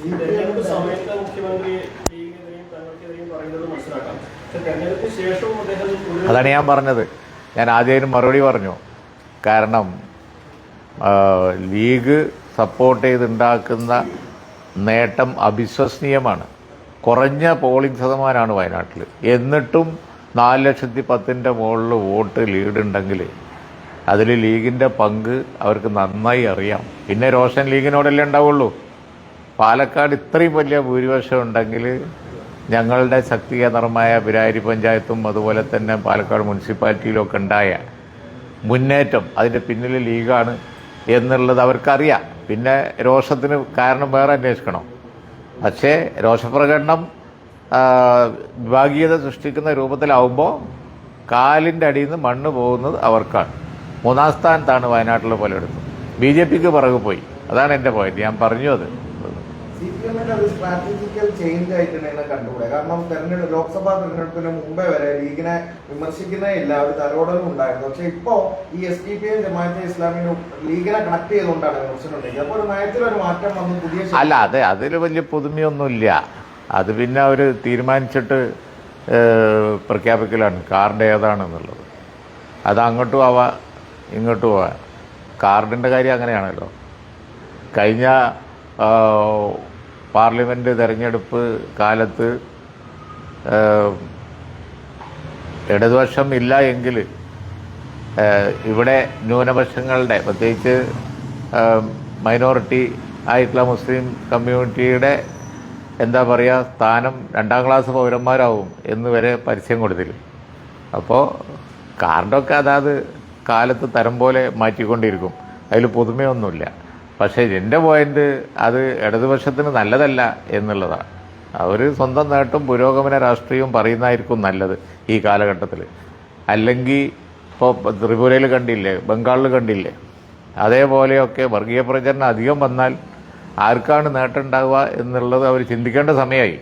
തെരഞ്ഞെടുപ്പ് സമയത്ത് മുഖ്യമന്ത്രി ലീഗിനെതിരെയും തങ്ങൾക്കെതിരെയും പറയുന്നത് മനസ്സിലാക്കാം. പക്ഷെ തെരഞ്ഞെടുപ്പിന് ശേഷവും അദ്ദേഹം അതാണ് ഞാൻ പറഞ്ഞത്. ഞാൻ ആദ്യം മറുപടി പറഞ്ഞു. കാരണം ലീഗ് സപ്പോർട്ട് ചെയ്തുണ്ടാക്കുന്ന നേട്ടം അവിശ്വസനീയമാണ്. കുറഞ്ഞ പോളിംഗ് ശതമാനമാണ് വയനാട്ടിൽ. എന്നിട്ടും 4,10,000 മുകളിൽ വോട്ട് ലീഡുണ്ടെങ്കിൽ അതിൽ ലീഗിൻ്റെ പങ്ക് അവർക്ക് നന്നായി അറിയാം. പിന്നെ റോഷൻ ലീഗിനോടല്ലേ ഉണ്ടാവുള്ളൂ. പാലക്കാട് ഇത്രയും വലിയ ഭൂരിപക്ഷം ഉണ്ടെങ്കിൽ ഞങ്ങളുടെ ശക്തികേന്ദ്രമായ പിരാരി പഞ്ചായത്തും അതുപോലെ തന്നെ പാലക്കാട് മുനിസിപ്പാലിറ്റിയിലൊക്കെ ഉണ്ടായ മുന്നേറ്റം അതിൻ്റെ പിന്നിൽ ലീഗാണ് എന്നുള്ളത് അവർക്കറിയാം. പിന്നെ രോഷത്തിന് കാരണം വേറെ അന്വേഷിക്കണം. പക്ഷേ രോഷപ്രകടനം വിഭാഗീയത സൃഷ്ടിക്കുന്ന രൂപത്തിലാവുമ്പോൾ കാലിൻ്റെ അടിയിൽ നിന്ന് മണ്ണ് പോകുന്നത് അവർക്കാണ്. 3-ാം സ്ഥാനത്താണ് വയനാട്ടിലെ പലയിടത്തും. BJPക്ക് പിറകു പോയി. അതാണ് എൻ്റെ പോയിന്റ്. ഞാൻ പറഞ്ഞു അത് CPM-ന്റെ ഒരു സ്ട്രാറ്റജിക്കൽ ചേഞ്ച് ആയിട്ട് തന്നെ കണ്ടുകൂടെ? കാരണം ലോക്സഭാ തെരഞ്ഞെടുപ്പിന് മുമ്പേ വരെ ലീഗിനെ വിമർശിക്കുന്നേ ഇല്ല, ഒരു തലോടലും ഉണ്ടായിരുന്നു. പക്ഷെ ഇപ്പോ ഈ SDPI ജമാഅത്തെ ഇസ്ലാമിനും ലീഗിനെ കണക്ട് ചെയ്തുകൊണ്ടാണ് വിമർശനം ഉണ്ടെങ്കിൽ അപ്പോൾ ഒരു നയത്തിലൊരു മാറ്റം വന്നു. പുതിയ അല്ല, അതെ, അതിൽ വലിയ പുതുമയൊന്നുമില്ല. അത് പിന്നെ അവർ തീരുമാനിച്ചിട്ട് പ്രഖ്യാപിക്കലാണ് കാർഡ് ഏതാണെന്നുള്ളത്. അത് അങ്ങോട്ടും ആവാം ഇങ്ങോട്ടും ആവാം. കാർഡിൻ്റെ കാര്യം അങ്ങനെയാണല്ലോ. കഴിഞ്ഞ പാർലമെൻറ്റ് തെരഞ്ഞെടുപ്പ് കാലത്ത് ഇടതുപക്ഷം ഇല്ല എങ്കിൽ ഇവിടെ ന്യൂനപക്ഷങ്ങളുടെ, പ്രത്യേകിച്ച് മൈനോറിറ്റി ആയിട്ടുള്ള മുസ്ലിം കമ്മ്യൂണിറ്റിയുടെ എന്താ പറയുക സ്ഥാനം 2ാം ക്ലാസ് പൗരന്മാരാവും എന്ന് വരെ പരസ്യം കൊടുത്തില്ല. അപ്പോൾ കാർഡൊക്കെ അതാത് കാലത്ത് തരം പോലെ മാറ്റിക്കൊണ്ടിരിക്കും. അതിൽ പുതുമയൊന്നുമില്ല. പക്ഷേ എൻ്റെ പോയിന്റ് അത് ഇടതുപക്ഷത്തിന് നല്ലതല്ല എന്നുള്ളതാണ്. അവർ സ്വന്തം നേട്ടം പുരോഗമന രാഷ്ട്രീയവും പറയുന്നതായിരിക്കും നല്ലത് ഈ കാലഘട്ടത്തിൽ. അല്ലെങ്കിൽ ഇപ്പോൾ ത്രിപുരയിൽ കണ്ടില്ലേ, ബംഗാളിൽ കണ്ടില്ലേ, അതേപോലെയൊക്കെ വർഗീയ പ്രചരണം അധികം വന്നാൽ ആർക്കാണ് നേട്ടം ഉണ്ടാവുക എന്നുള്ളത് അവർ ചിന്തിക്കേണ്ട സമയമായി.